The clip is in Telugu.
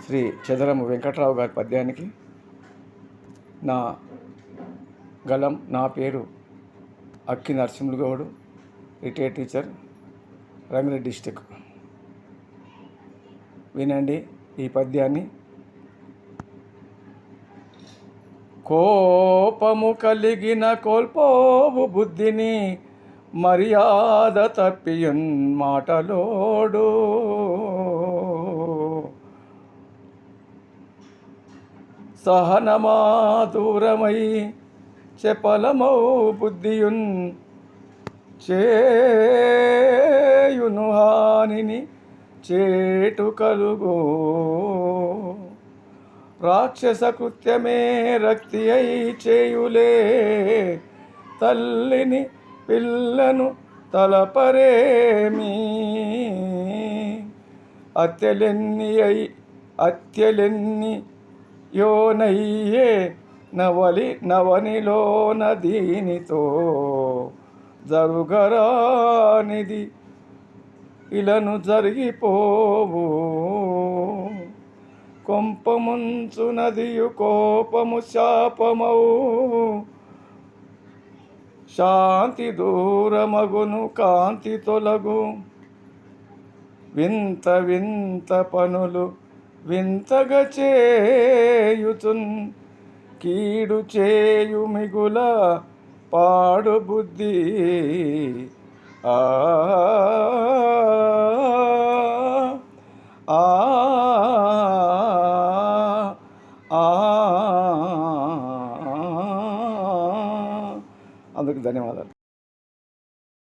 శ్రీ చదరము వెంకట్రావు గారి పద్యానికి నా గలం. నా పేరు అక్కి నరసింహులు గౌడు, రిటైర్డ్ టీచర్, రంగారెడ్డి డిస్టిక్. వినండి ఈ పద్యాన్ని. కోపము కలిగిన కోల్పోవు బుద్ధిని, మర్యాద తప్పియున్ మాటలోడు. సహనమా దూరమై చపలమౌ బుద్ధియున్, చేయును హానిని చేటు కలుగు. రాక్షస కృత్యమే రక్తి అయి చేయులే, తల్లిని పిల్లను తలపరేమి. అత్యలెన్ని యోనయ్యే నవనిలోన దీనితో జరుగరానిది ఇలను జరిగిపోవు. కొంపముంచు నదియు కోపము శాపమౌ, శాంతి దూరమగును కాంతి తొలగు. వింత వింత పనులు వింతగా చేయుచున్, కీడు చేయు మిగుల పాడు బుద్ధి.